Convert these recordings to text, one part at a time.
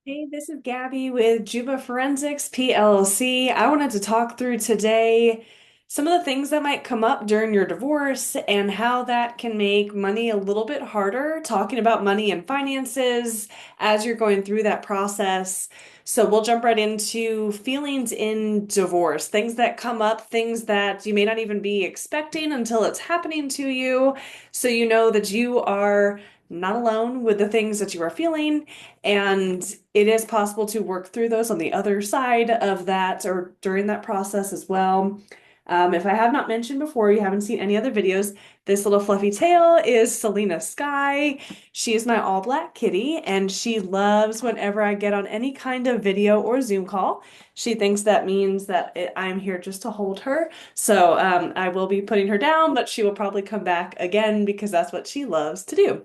Hey, this is Gabby with Juba Forensics PLC. I wanted to talk through today some of the things that might come up during your divorce and how that can make money a little bit harder, talking about money and finances as you're going through that process. So we'll jump right into feelings in divorce, things that come up, things that you may not even be expecting until it's happening to you. So you know that you are not alone with the things that you are feeling, and it is possible to work through those on the other side of that or during that process as well. If I have not mentioned before, you haven't seen any other videos, this little fluffy tail is Selena Sky. She is my all black kitty, and she loves whenever I get on any kind of video or Zoom call. She thinks that means that I'm here just to hold her. So I will be putting her down, but she will probably come back again because that's what she loves to do.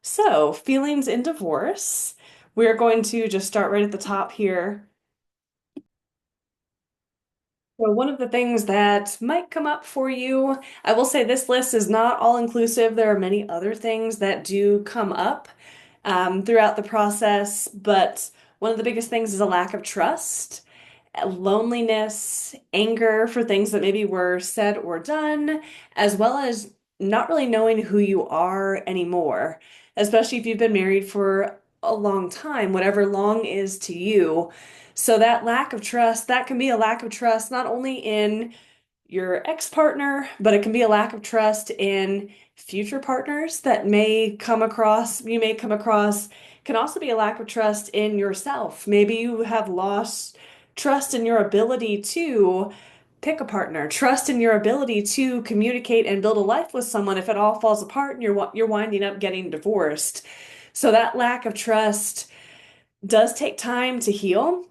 So, feelings in divorce. We're going to just start right at the top here. So, one of the things that might come up for you, I will say this list is not all inclusive. There are many other things that do come up throughout the process, but one of the biggest things is a lack of trust, loneliness, anger for things that maybe were said or done, as well as not really knowing who you are anymore, especially if you've been married for a long time, whatever long is to you. So that lack of trust, that can be a lack of trust not only in your ex-partner, but it can be a lack of trust in future partners that you may come across. It can also be a lack of trust in yourself. Maybe you have lost trust in your ability to pick a partner, trust in your ability to communicate and build a life with someone if it all falls apart and you're winding up getting divorced. So that lack of trust does take time to heal.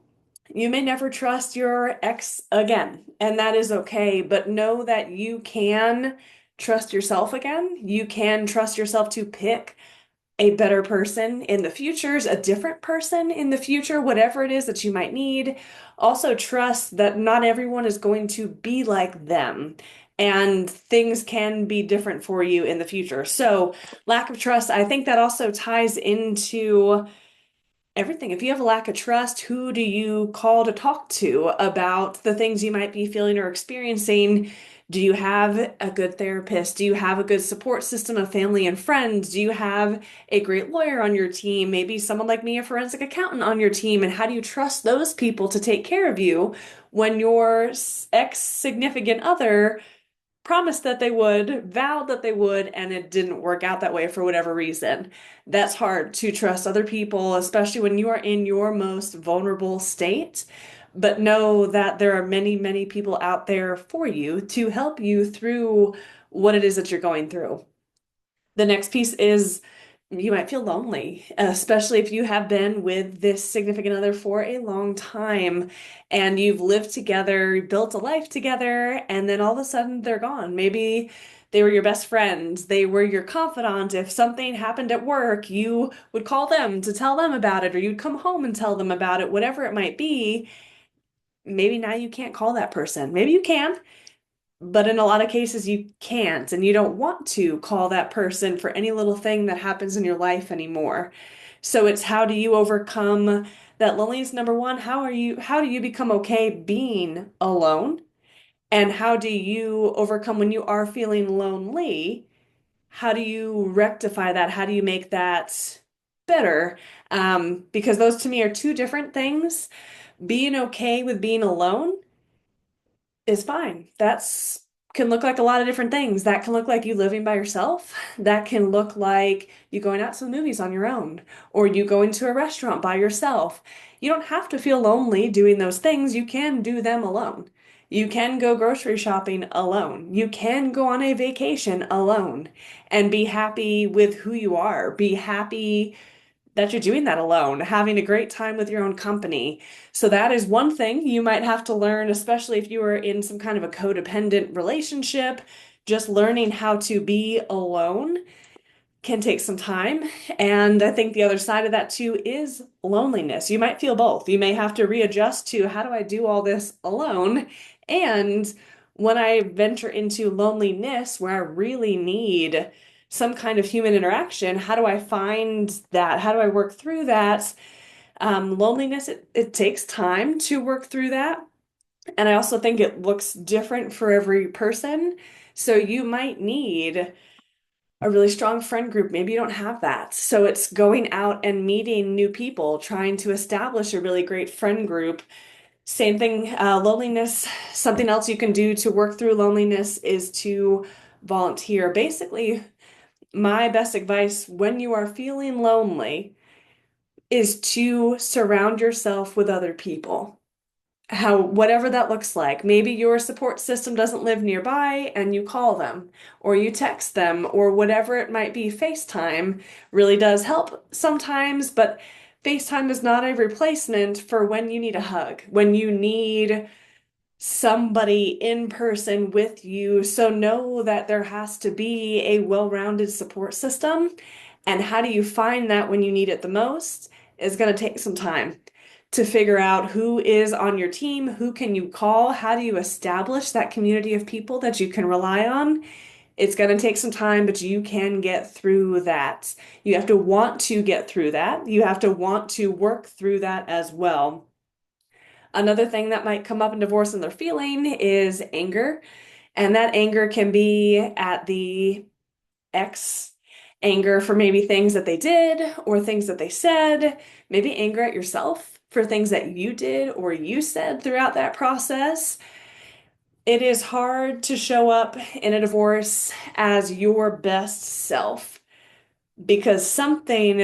You may never trust your ex again, and that is okay, but know that you can trust yourself again. You can trust yourself to pick a better person in the futures, a different person in the future, whatever it is that you might need. Also, trust that not everyone is going to be like them, and things can be different for you in the future. So, lack of trust, I think that also ties into everything. If you have a lack of trust, who do you call to talk to about the things you might be feeling or experiencing? Do you have a good therapist? Do you have a good support system of family and friends? Do you have a great lawyer on your team? Maybe someone like me, a forensic accountant on your team? And how do you trust those people to take care of you when your ex-significant other promised that they would, vowed that they would, and it didn't work out that way for whatever reason? That's hard to trust other people, especially when you are in your most vulnerable state. But know that there are many, many people out there for you to help you through what it is that you're going through. The next piece is you might feel lonely, especially if you have been with this significant other for a long time and you've lived together, built a life together, and then all of a sudden they're gone. Maybe they were your best friends, they were your confidant. If something happened at work, you would call them to tell them about it, or you'd come home and tell them about it, whatever it might be. Maybe now you can't call that person. Maybe you can, but in a lot of cases, you can't, and you don't want to call that person for any little thing that happens in your life anymore. So it's how do you overcome that loneliness? Number one, how do you become okay being alone? And how do you overcome when you are feeling lonely? How do you rectify that? How do you make that better? Because those to me are two different things. Being okay with being alone is fine. That's can look like a lot of different things. That can look like you living by yourself. That can look like you going out to the movies on your own, or you going to a restaurant by yourself. You don't have to feel lonely doing those things. You can do them alone. You can go grocery shopping alone. You can go on a vacation alone and be happy with who you are. Be happy that you're doing that alone, having a great time with your own company. So that is one thing you might have to learn, especially if you are in some kind of a codependent relationship. Just learning how to be alone can take some time. And I think the other side of that too is loneliness. You might feel both. You may have to readjust to how do I do all this alone? And when I venture into loneliness where I really need some kind of human interaction, how do I find that? How do I work through that? Loneliness, it takes time to work through that. And I also think it looks different for every person. So you might need a really strong friend group. Maybe you don't have that. So it's going out and meeting new people, trying to establish a really great friend group. Same thing, loneliness, something else you can do to work through loneliness is to volunteer. Basically, my best advice when you are feeling lonely is to surround yourself with other people. How, whatever that looks like. Maybe your support system doesn't live nearby and you call them or you text them or whatever it might be. FaceTime really does help sometimes, but FaceTime is not a replacement for when you need a hug, when you need somebody in person with you. So know that there has to be a well-rounded support system. And how do you find that when you need it the most is going to take some time to figure out who is on your team, who can you call, how do you establish that community of people that you can rely on. It's going to take some time, but you can get through that. You have to want to get through that. You have to want to work through that as well. Another thing that might come up in divorce and they're feeling is anger. And that anger can be at the ex, anger for maybe things that they did or things that they said, maybe anger at yourself for things that you did or you said throughout that process. It is hard to show up in a divorce as your best self because something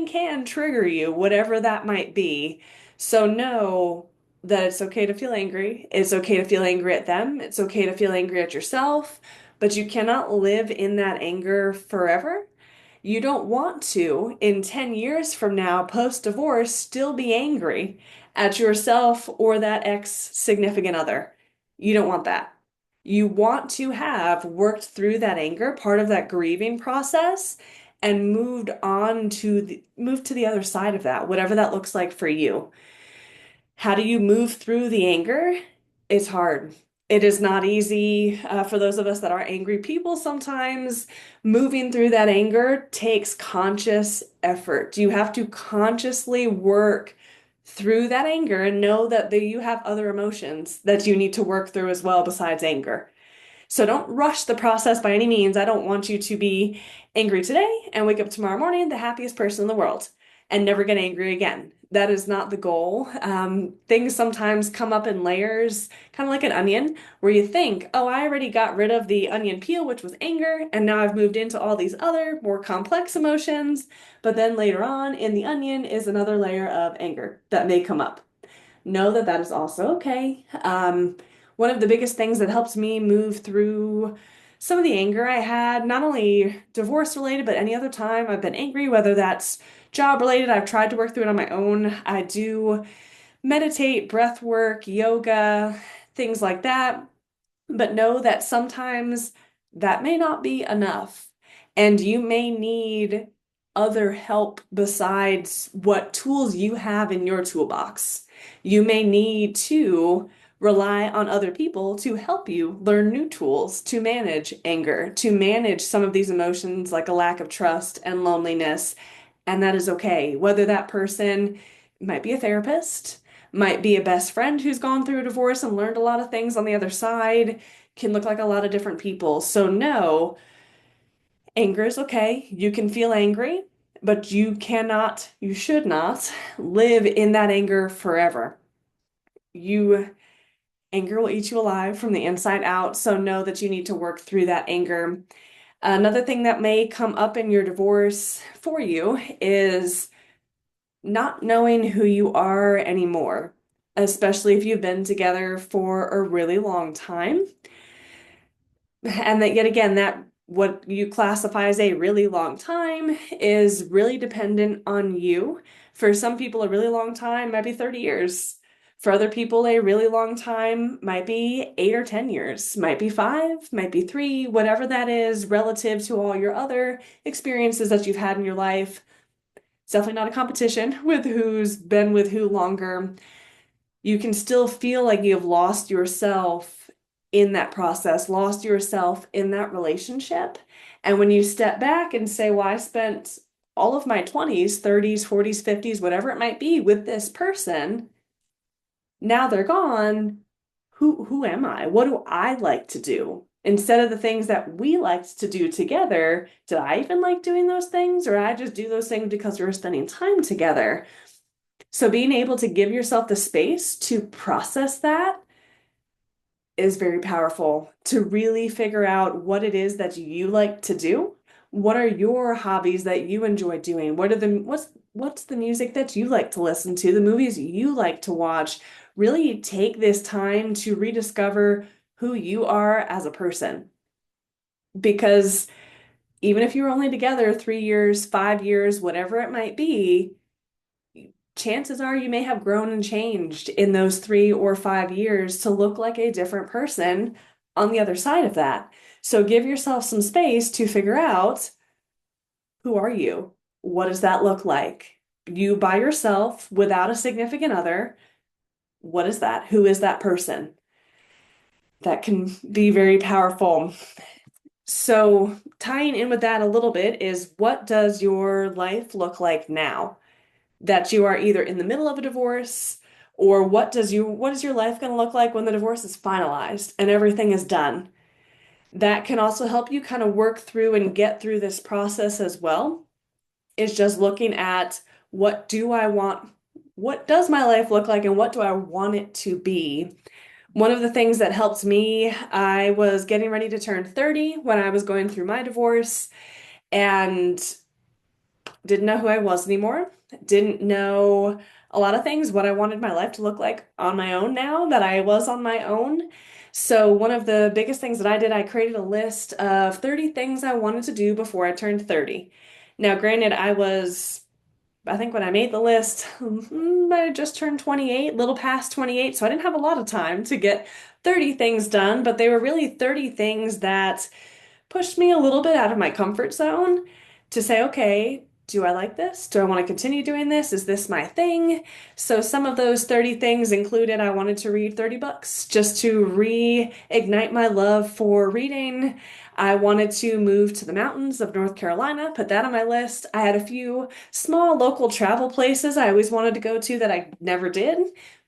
can trigger you, whatever that might be. So know that it's okay to feel angry. It's okay to feel angry at them. It's okay to feel angry at yourself, but you cannot live in that anger forever. You don't want to, in 10 years from now, post-divorce, still be angry at yourself or that ex-significant other. You don't want that. You want to have worked through that anger, part of that grieving process, and moved to the other side of that, whatever that looks like for you. How do you move through the anger? It's hard. It is not easy for those of us that are angry people. Sometimes moving through that anger takes conscious effort. You have to consciously work through that anger and know that you have other emotions that you need to work through as well besides anger. So don't rush the process by any means. I don't want you to be angry today and wake up tomorrow morning the happiest person in the world and never get angry again. That is not the goal. Things sometimes come up in layers, kind of like an onion, where you think, oh, I already got rid of the onion peel, which was anger, and now I've moved into all these other more complex emotions. But then later on in the onion is another layer of anger that may come up. Know that that is also okay. One of the biggest things that helps me move through some of the anger I had, not only divorce related, but any other time I've been angry, whether that's job related, I've tried to work through it on my own. I do meditate, breath work, yoga, things like that. But know that sometimes that may not be enough, and you may need other help besides what tools you have in your toolbox. You may need to rely on other people to help you learn new tools to manage anger, to manage some of these emotions like a lack of trust and loneliness. And that is okay. Whether that person might be a therapist, might be a best friend who's gone through a divorce and learned a lot of things on the other side, can look like a lot of different people. So no, anger is okay. You can feel angry, but you should not live in that anger forever. You Anger will eat you alive from the inside out, so know that you need to work through that anger. Another thing that may come up in your divorce for you is not knowing who you are anymore, especially if you've been together for a really long time. And that yet again, that what you classify as a really long time is really dependent on you. For some people, a really long time might be 30 years. For other people, a really long time might be 8 or 10 years, might be five, might be three, whatever that is relative to all your other experiences that you've had in your life. It's definitely not a competition with who's been with who longer. You can still feel like you've lost yourself in that process, lost yourself in that relationship. And when you step back and say, well, I spent all of my 20s, 30s, 40s, 50s, whatever it might be with this person. Now they're gone. Who am I? What do I like to do? Instead of the things that we liked to do together, did I even like doing those things, or I just do those things because we were spending time together? So being able to give yourself the space to process that is very powerful, to really figure out what it is that you like to do. What are your hobbies that you enjoy doing? What's the music that you like to listen to, the movies you like to watch? Really take this time to rediscover who you are as a person. Because even if you're only together 3 years, 5 years, whatever it might be, chances are you may have grown and changed in those 3 or 5 years to look like a different person on the other side of that. So give yourself some space to figure out, who are you? What does that look like? You by yourself without a significant other. What is that? Who is that person? That can be very powerful. So, tying in with that a little bit is, what does your life look like now? That you are either in the middle of a divorce, or what is your life going to look like when the divorce is finalized and everything is done? That can also help you kind of work through and get through this process as well. Is just looking at, what do I want? What does my life look like and what do I want it to be? One of the things that helped me, I was getting ready to turn 30 when I was going through my divorce and didn't know who I was anymore. Didn't know a lot of things, what I wanted my life to look like on my own now that I was on my own. So, one of the biggest things that I did, I created a list of 30 things I wanted to do before I turned 30. Now, granted, I think when I made the list, I had just turned 28, little past 28, so I didn't have a lot of time to get 30 things done, but they were really 30 things that pushed me a little bit out of my comfort zone to say, okay, do I like this? Do I want to continue doing this? Is this my thing? So some of those 30 things included, I wanted to read 30 books just to reignite my love for reading. I wanted to move to the mountains of North Carolina, put that on my list. I had a few small local travel places I always wanted to go to that I never did,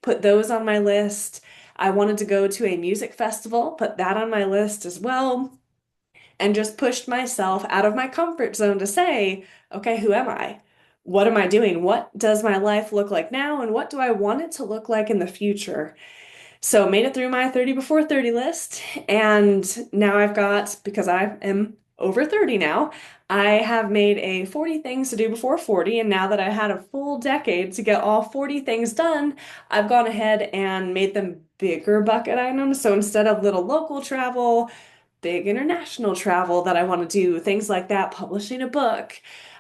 put those on my list. I wanted to go to a music festival, put that on my list as well, and just pushed myself out of my comfort zone to say, okay, who am I? What am I doing? What does my life look like now? And what do I want it to look like in the future? So made it through my 30 before 30 list. And now I've got, because I am over 30 now, I have made a 40 things to do before 40. And now that I had a full decade to get all 40 things done, I've gone ahead and made them bigger bucket items. So instead of little local travel, big international travel that I want to do, things like that, publishing a book,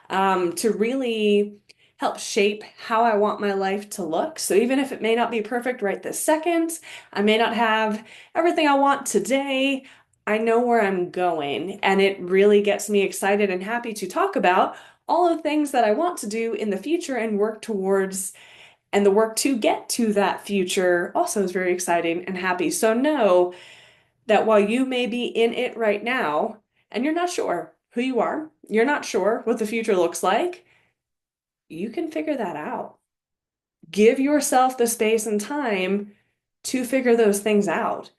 to really help shape how I want my life to look. So even if it may not be perfect right this second, I may not have everything I want today, I know where I'm going. And it really gets me excited and happy to talk about all of the things that I want to do in the future and work towards. And the work to get to that future also is very exciting and happy. So know that while you may be in it right now and you're not sure who you are, you're not sure what the future looks like, you can figure that out. Give yourself the space and time to figure those things out.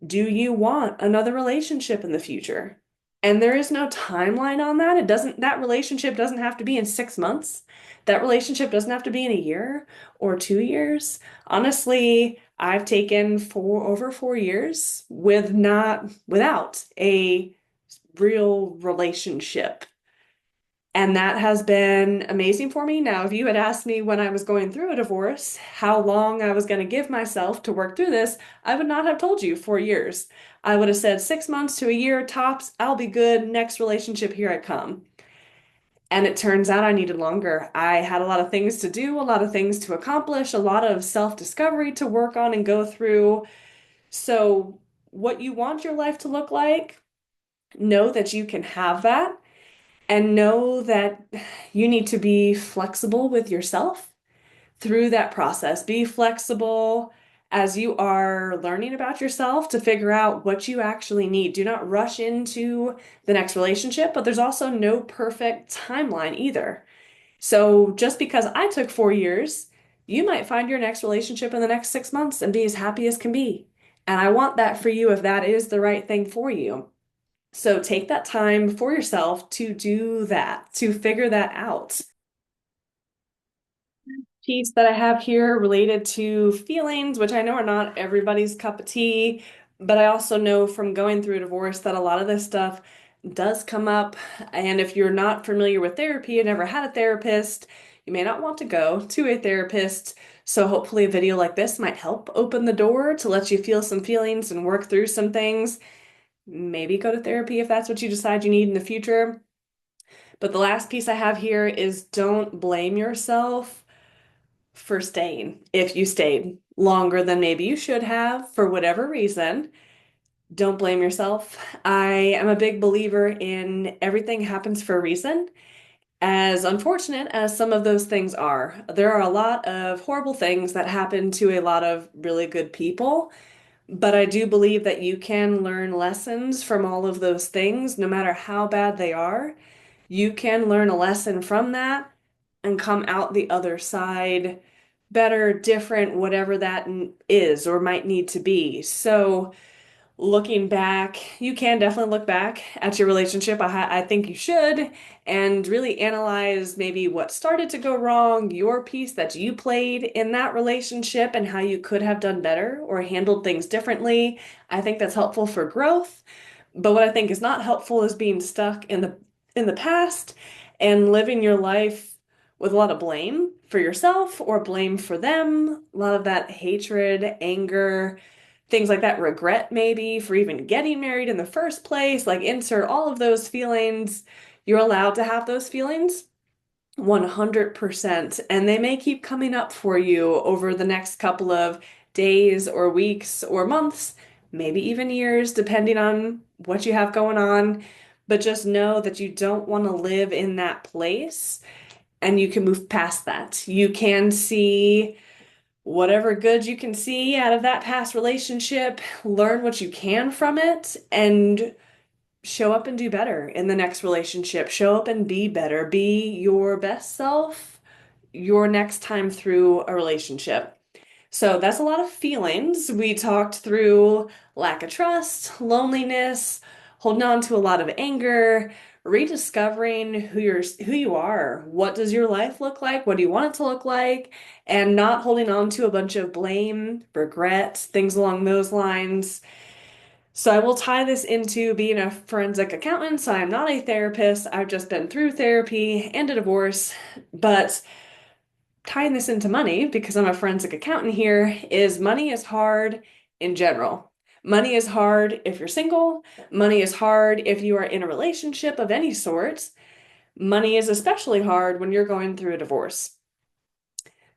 Do you want another relationship in the future? And there is no timeline on that. That relationship doesn't have to be in 6 months. That relationship doesn't have to be in a year or 2 years. Honestly, I've taken over 4 years without a real relationship. And that has been amazing for me. Now, if you had asked me when I was going through a divorce how long I was going to give myself to work through this, I would not have told you 4 years. I would have said 6 months to a year tops, I'll be good. Next relationship, here I come. And it turns out I needed longer. I had a lot of things to do, a lot of things to accomplish, a lot of self-discovery to work on and go through. So, what you want your life to look like, know that you can have that, and know that you need to be flexible with yourself through that process. Be flexible as you are learning about yourself to figure out what you actually need. Do not rush into the next relationship, but there's also no perfect timeline either. So just because I took 4 years, you might find your next relationship in the next 6 months and be as happy as can be. And I want that for you if that is the right thing for you. So take that time for yourself to do that, to figure that out. Piece that I have here related to feelings, which I know are not everybody's cup of tea, but I also know from going through a divorce that a lot of this stuff does come up. And if you're not familiar with therapy and never had a therapist, you may not want to go to a therapist. So hopefully a video like this might help open the door to let you feel some feelings and work through some things. Maybe go to therapy if that's what you decide you need in the future. But the last piece I have here is don't blame yourself for staying if you stayed longer than maybe you should have for whatever reason. Don't blame yourself. I am a big believer in everything happens for a reason. As unfortunate as some of those things are, there are a lot of horrible things that happen to a lot of really good people. But I do believe that you can learn lessons from all of those things, no matter how bad they are. You can learn a lesson from that and come out the other side better, different, whatever that is or might need to be. So, looking back, you can definitely look back at your relationship. I think you should, and really analyze maybe what started to go wrong, your piece that you played in that relationship, and how you could have done better or handled things differently. I think that's helpful for growth. But what I think is not helpful is being stuck in the past and living your life with a lot of blame for yourself or blame for them, a lot of that hatred, anger, things like that, regret maybe for even getting married in the first place, like insert all of those feelings. You're allowed to have those feelings 100%, and they may keep coming up for you over the next couple of days or weeks or months, maybe even years, depending on what you have going on. But just know that you don't want to live in that place and you can move past that. You can see whatever good you can see out of that past relationship, learn what you can from it, and show up and do better in the next relationship. Show up and be better. Be your best self your next time through a relationship. So that's a lot of feelings. We talked through lack of trust, loneliness, holding on to a lot of anger, rediscovering who you are. What does your life look like? What do you want it to look like? And not holding on to a bunch of blame, regret, things along those lines. So I will tie this into being a forensic accountant. So I'm not a therapist. I've just been through therapy and a divorce, but tying this into money, because I'm a forensic accountant here, is money is hard in general. Money is hard if you're single. Money is hard if you are in a relationship of any sort. Money is especially hard when you're going through a divorce.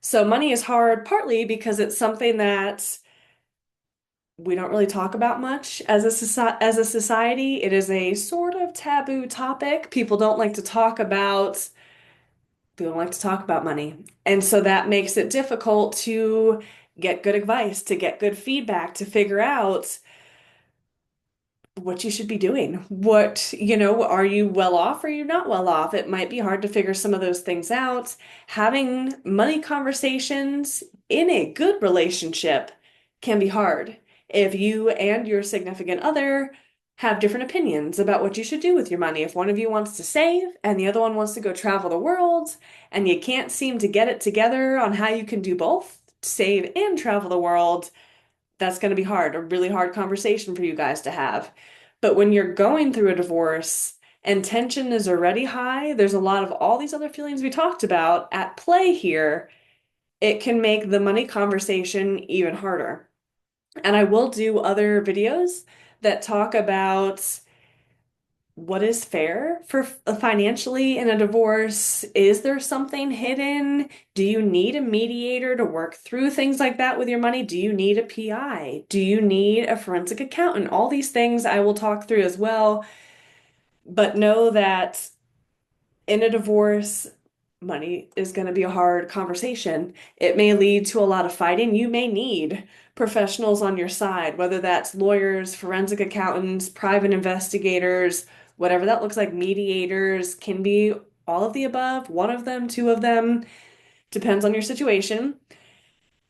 So money is hard partly because it's something that we don't really talk about much as as a society. It is a sort of taboo topic. People don't like to talk about money. And so that makes it difficult to get good advice, to get good feedback, to figure out what you should be doing. Are you well off or are you not well off? It might be hard to figure some of those things out. Having money conversations in a good relationship can be hard if you and your significant other have different opinions about what you should do with your money. If one of you wants to save and the other one wants to go travel the world, and you can't seem to get it together on how you can do both, save and travel the world, that's going to be hard, a really hard conversation for you guys to have. But when you're going through a divorce and tension is already high, there's a lot of all these other feelings we talked about at play here. It can make the money conversation even harder. And I will do other videos that talk about what is fair for financially in a divorce? Is there something hidden? Do you need a mediator to work through things like that with your money? Do you need a PI? Do you need a forensic accountant? All these things I will talk through as well. But know that in a divorce, money is going to be a hard conversation. It may lead to a lot of fighting. You may need professionals on your side, whether that's lawyers, forensic accountants, private investigators, whatever that looks like, mediators can be all of the above, one of them, two of them, depends on your situation.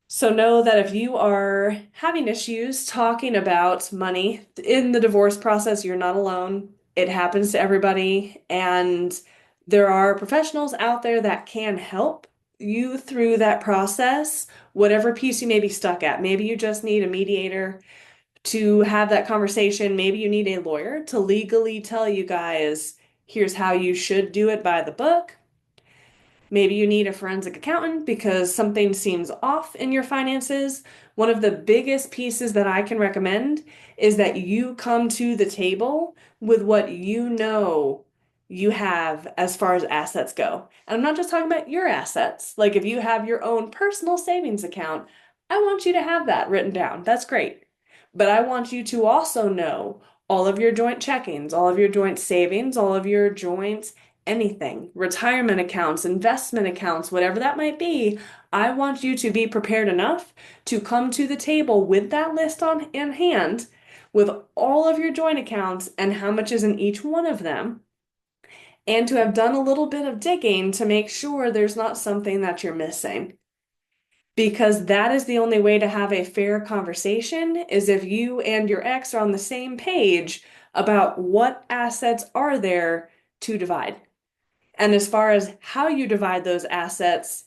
So know that if you are having issues talking about money in the divorce process, you're not alone. It happens to everybody, and there are professionals out there that can help you through that process, whatever piece you may be stuck at. Maybe you just need a mediator to have that conversation. Maybe you need a lawyer to legally tell you guys, here's how you should do it by the book. Maybe you need a forensic accountant because something seems off in your finances. One of the biggest pieces that I can recommend is that you come to the table with what you know you have as far as assets go. And I'm not just talking about your assets. Like if you have your own personal savings account, I want you to have that written down. That's great. But I want you to also know all of your joint checkings, all of your joint savings, all of your joint anything, retirement accounts, investment accounts, whatever that might be. I want you to be prepared enough to come to the table with that list on in hand with all of your joint accounts and how much is in each one of them, and to have done a little bit of digging to make sure there's not something that you're missing. Because that is the only way to have a fair conversation is if you and your ex are on the same page about what assets are there to divide. And as far as how you divide those assets,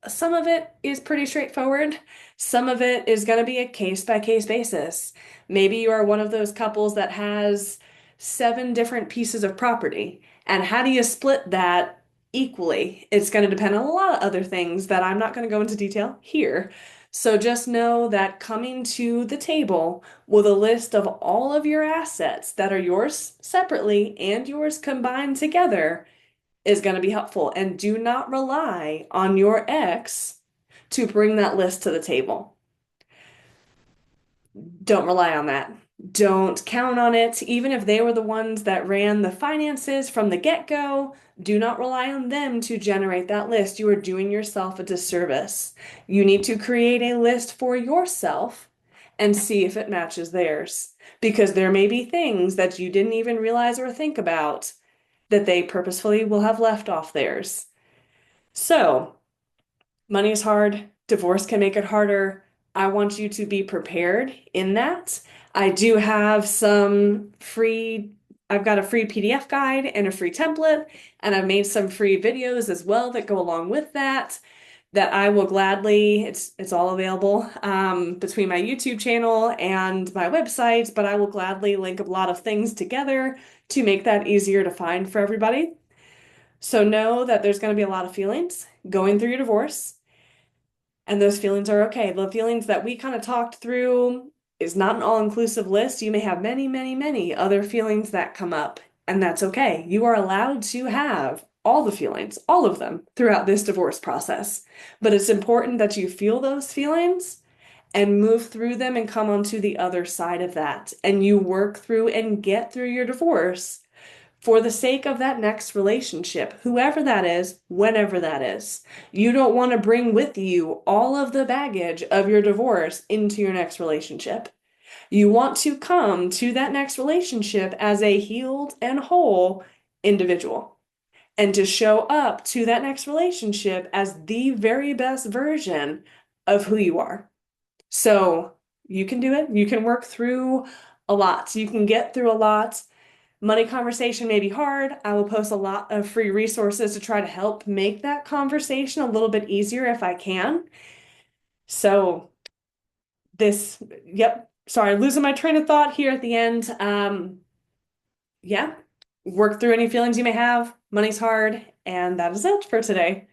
some of it is pretty straightforward. Some of it is going to be a case by case basis. Maybe you are one of those couples that has seven different pieces of property. And how do you split that equally? It's going to depend on a lot of other things that I'm not going to go into detail here. So just know that coming to the table with a list of all of your assets that are yours separately and yours combined together is going to be helpful. And do not rely on your ex to bring that list to the table. Don't rely on that. Don't count on it. Even if they were the ones that ran the finances from the get-go, do not rely on them to generate that list. You are doing yourself a disservice. You need to create a list for yourself and see if it matches theirs. Because there may be things that you didn't even realize or think about that they purposefully will have left off theirs. So, money is hard. Divorce can make it harder. I want you to be prepared in that. I do have I've got a free PDF guide and a free template, and I've made some free videos as well that go along with that. That I will gladly, it's all available between my YouTube channel and my website, but I will gladly link a lot of things together to make that easier to find for everybody. So know that there's going to be a lot of feelings going through your divorce, and those feelings are okay. The feelings that we kind of talked through is not an all-inclusive list. You may have many, many, many other feelings that come up, and that's okay. You are allowed to have all the feelings, all of them, throughout this divorce process. But it's important that you feel those feelings and move through them and come onto the other side of that. And you work through and get through your divorce for the sake of that next relationship, whoever that is, whenever that is. You don't want to bring with you all of the baggage of your divorce into your next relationship. You want to come to that next relationship as a healed and whole individual and to show up to that next relationship as the very best version of who you are. So you can do it. You can work through a lot. You can get through a lot. Money conversation may be hard. I will post a lot of free resources to try to help make that conversation a little bit easier if I can. So yep, sorry, losing my train of thought here at the end. Yeah, work through any feelings you may have. Money's hard, and that is it for today.